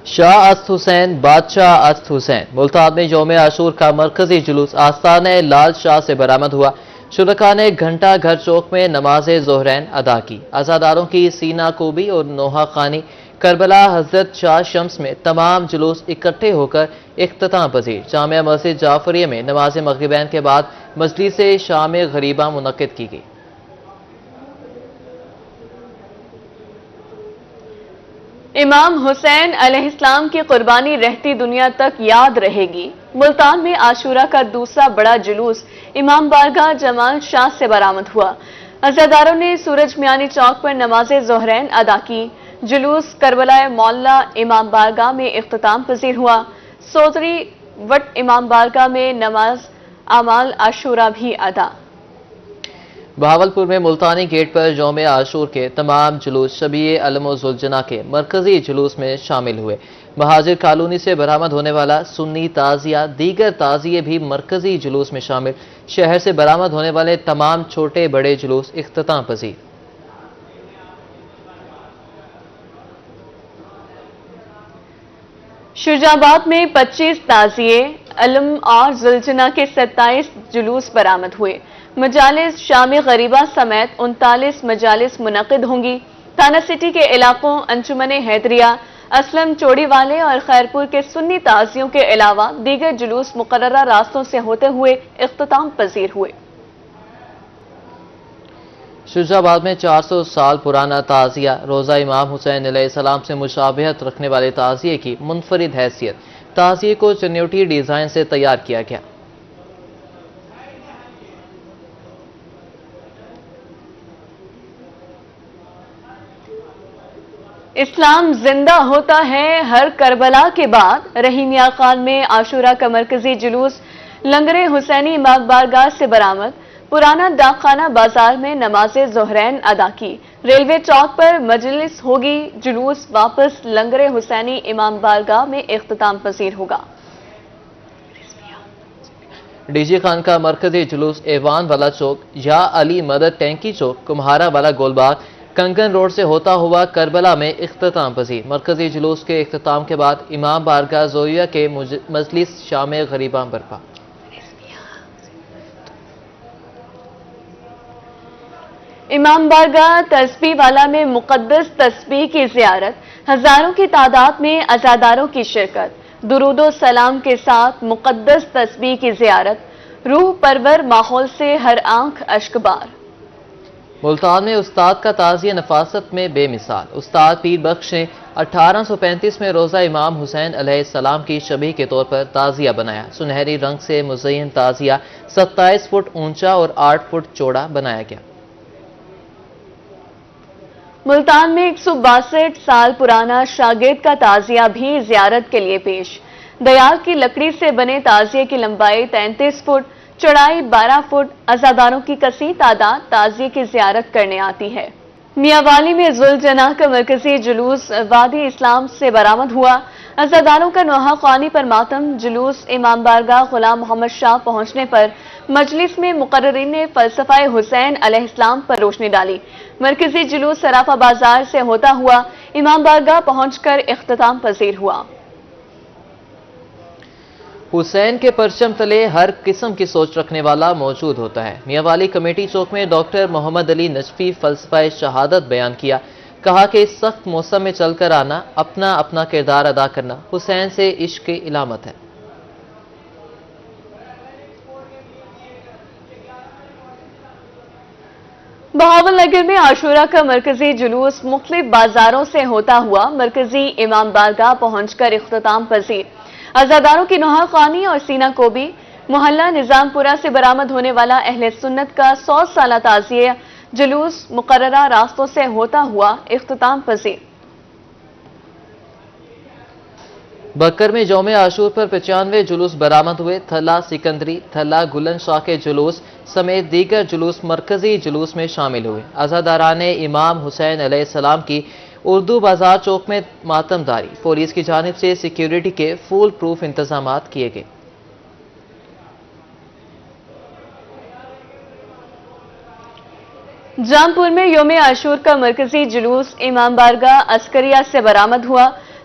شاہ است حسین بادشاہ است حسین ملتان میں یوم عاشور کا مرکزی جلوس آستانہ لال شاہ سے برآمد ہوا۔ شرکاء نے گھنٹہ گھر چوک میں نماز ظہرین ادا کی۔ عزاداروں کی سینہ کوبی اور نوحہ خوانی۔ کربلا حضرت شاہ شمس میں تمام جلوس اکٹھے ہو کر اختتام پذیر۔ جامع مسجد جعفریہ میں نماز مغربین کے بعد مجلس شام غریبہ منعقد کی گئی۔ امام حسین علیہ السلام کی قربانی رہتی دنیا تک یاد رہے گی۔ ملتان میں عاشورہ کا دوسرا بڑا جلوس امام بارگاہ جمال شاہ سے برآمد ہوا۔ عزاداروں نے سورج میانی چوک پر نماز ظہرین ادا کی۔ جلوس کربلا مولا امام بارگاہ میں اختتام پذیر ہوا۔ سوتری وٹ امام بارگاہ میں نماز اعمال عاشورہ بھی ادا۔ بہاولپور میں ملتانی گیٹ پر یوم عاشور کے تمام جلوس شبیہ علم و ذوالجناح کے مرکزی جلوس میں شامل ہوئے۔ مہاجر کالونی سے برآمد ہونے والا سنی تعزیہ دیگر تعزیے بھی مرکزی جلوس میں شامل۔ شہر سے برآمد ہونے والے تمام چھوٹے بڑے جلوس اختتام پذیر۔ شجاع آباد میں 25 تعزیے علم اور ذوالجناح کے 27 جلوس برآمد ہوئے۔ مجالس شام غریبہ سمیت 39 مجالس منعقد ہوں گی۔ تھانہ سٹی کے علاقوں انجمن حیدریہ، اسلم چوڑی والے اور خیرپور کے سنی تعزیوں کے علاوہ دیگر جلوس مقررہ راستوں سے ہوتے ہوئے اختتام پذیر ہوئے۔ شجاع آباد میں 400 سال پرانا تعزیہ روضہ امام حسین علیہ السلام سے مشابہت رکھنے والے تعزیے کی منفرد حیثیت۔ تعزیے کو چنیوٹی ڈیزائن سے تیار کیا گیا۔ اسلام زندہ ہوتا ہے ہر کربلا کے بعد۔ رحیمیہ خان میں عاشورہ کا مرکزی جلوس لنگر حسینی امام بارگاہ سے برآمد۔ پرانا ڈاک خانہ بازار میں نماز ظہرین ادا کی۔ ریلوے چوک پر مجلس ہوگی۔ جلوس واپس لنگر حسینی امام بارگاہ میں اختتام پذیر ہوگا۔ ڈی جی خان کا مرکزی جلوس ایوان والا چوک، یا علی مدد ٹینکی چوک، کمہارا والا گول باغ، کنگن روڈ سے ہوتا ہوا کربلا میں اختتام پذیر۔ مرکزی جلوس کے اختتام کے بعد امام بارگاہ زویہ کے مجلس شام غریبہ برپا۔ امام بارگاہ تسبیح والا میں مقدس تسبیح کی زیارت، ہزاروں کی تعداد میں عزاداروں کی شرکت۔ درود و سلام کے ساتھ مقدس تسبیح کی زیارت، روح پرور ماحول سے ہر آنکھ اشک بار۔ ملتان میں استاد کا تعزیہ نفاست میں بے مثال۔ استاد پیر بخش نے 1835 میں روضہ امام حسین علیہ السلام کی شبیہ کے طور پر تعزیہ بنایا۔ سنہری رنگ سے مزین تعزیہ 27 فٹ اونچا اور 8 فٹ چوڑا بنایا گیا۔ ملتان میں 162 سال پرانا شاگرد کا تعزیہ بھی زیارت کے لیے پیش۔ دیال کی لکڑی سے بنے تعزیے کی لمبائی 33 فٹ، چوڑائی 12 فٹ۔ عزاداروں کی کثیر تعداد تعزیے کی زیارت کرنے آتی ہے۔ میاں والی میں ذوالجناح کا مرکزی جلوس وادی اسلام سے برآمد ہوا۔ عزاداروں کا نوحہ خوانی پر ماتم۔ جلوس امام بارگاہ غلام محمد شاہ پہنچنے پر مجلس میں مقررین نے فلسفہ حسین علیہ السلام پر روشنی ڈالی۔ مرکزی جلوس صرافہ بازار سے ہوتا ہوا امام بارگاہ پہنچ کر اختتام پذیر ہوا۔ حسین کے پرچم تلے ہر قسم کی سوچ رکھنے والا موجود ہوتا ہے۔ میاں والی کمیٹی چوک میں ڈاکٹر محمد علی نجفی فلسفہ شہادت بیان کیا۔ کہا کہ اس سخت موسم میں چل کر آنا، اپنا اپنا کردار ادا کرنا حسین سے عشق کی علامت ہے۔ بہاول نگر میں عاشورہ کا مرکزی جلوس مختلف بازاروں سے ہوتا ہوا مرکزی امام بارگاہ پہنچ کر اختتام پذیر۔ عزاداروں کی نوحہ خوانی اور سینہ کوبی۔ محلہ نظام پورہ سے برآمد ہونے والا اہل سنت کا 100 سالہ تعزیہ جلوس مقررہ راستوں سے ہوتا ہوا اختتام پذیر۔ بکر میں یوم عاشور پر 95 جلوس برآمد ہوئے۔ تھلہ سکندری، تھلہ گلن شاہ کے جلوس سمیت دیگر جلوس مرکزی جلوس میں شامل ہوئے۔ عزاداران امام حسین علیہ السلام کی اردو بازار چوک میں ماتم داری۔ پولیس کی جانب سے سیکیورٹی کے فول پروف انتظامات کیے گئے۔ جام پور میں یوم عاشور کا مرکزی جلوس امام بارگاہ عسکریہ سے برآمد ہوا۔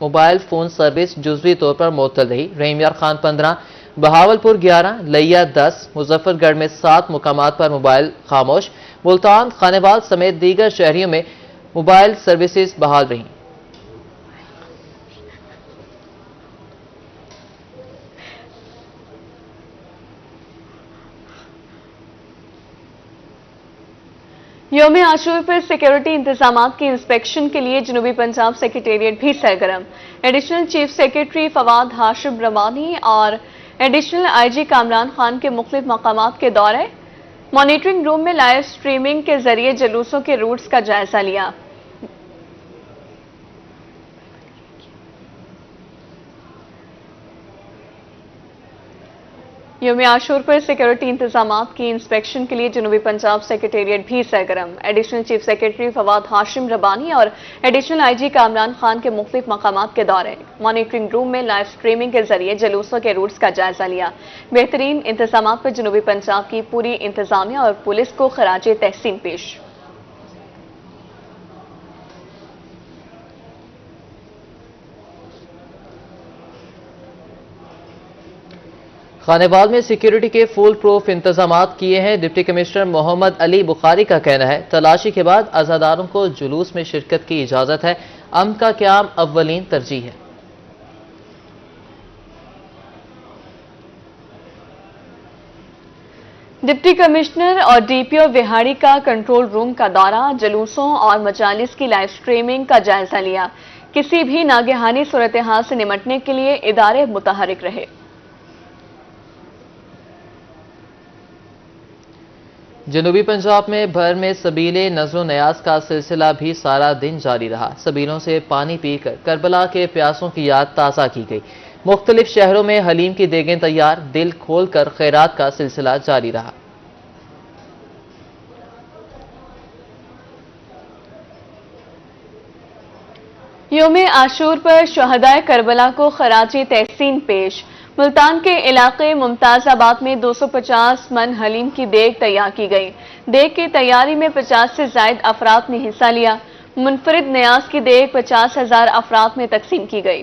موبائل فون سروس جزوی طور پر معطل رہی۔ رحیم یار خان 15، بہاولپور 11، لیا 10، مظفر گڑھ میں 7 مقامات پر موبائل خاموش۔ ملتان، خانیوال سمیت دیگر شہریوں میں موبائل سروسز بحال رہیں۔ یوم عاشور پر سیکیورٹی انتظامات کی انسپیکشن کے لیے جنوبی پنجاب سیکریٹریٹ بھی سرگرم۔ ایڈیشنل چیف سیکریٹری فواد ہاشم ربانی اور ایڈیشنل آئی جی کامران خان کے مختلف مقامات کے دورے، مانیٹرنگ روم میں لائیو سٹریمنگ کے ذریعے جلوسوں کے روٹس کا جائزہ لیا۔ یوم عاشور پر سیکیورٹی انتظامات کی انسپیکشن کے لیے جنوبی پنجاب سیکریٹریٹ بھی سرگرم۔ ایڈیشنل چیف سیکریٹری فواد ہاشم ربانی اور ایڈیشنل آئی جی کامران خان کے مختلف مقامات کے دورے، مانیٹرنگ روم میں لائیو سٹریمنگ کے ذریعے جلوسوں کے روٹس کا جائزہ لیا۔ بہترین انتظامات پر جنوبی پنجاب کی پوری انتظامیہ اور پولیس کو خراج تحسین پیش۔ خانیوال میں سیکیورٹی کے فول پروف انتظامات کیے ہیں۔ ڈپٹی کمشنر محمد علی بخاری کا کہنا ہے تلاشی کے بعد عزاداروں کو جلوس میں شرکت کی اجازت ہے۔ امن کا قیام اولین ترجیح ہے۔ ڈپٹی کمشنر اور ڈی پی او وہاڑی کا کنٹرول روم کا دورہ، جلوسوں اور مجالس کی لائیو سٹریمنگ کا جائزہ لیا۔ کسی بھی ناگہانی صورتحال سے نمٹنے کے لیے ادارے متحرک رہے۔ جنوبی پنجاب میں بھر میں سبیل نذر و نیاز کا سلسلہ بھی سارا دن جاری رہا۔ سبیلوں سے پانی پی کر کربلا کے پیاسوں کی یاد تازہ کی گئی۔ مختلف شہروں میں حلیم کی دیگیں تیار، دل کھول کر خیرات کا سلسلہ جاری رہا۔ یوم عاشور پر شہدائے کربلا کو خراج تحسین پیش۔ ملتان کے علاقے ممتاز آباد میں 250 من حلیم کی دیگ تیار کی گئی۔ دیگ کی تیاری میں 50 سے زائد افراد نے حصہ لیا۔ منفرد نیاز کی دیگ 50,000 افراد میں تقسیم کی گئی۔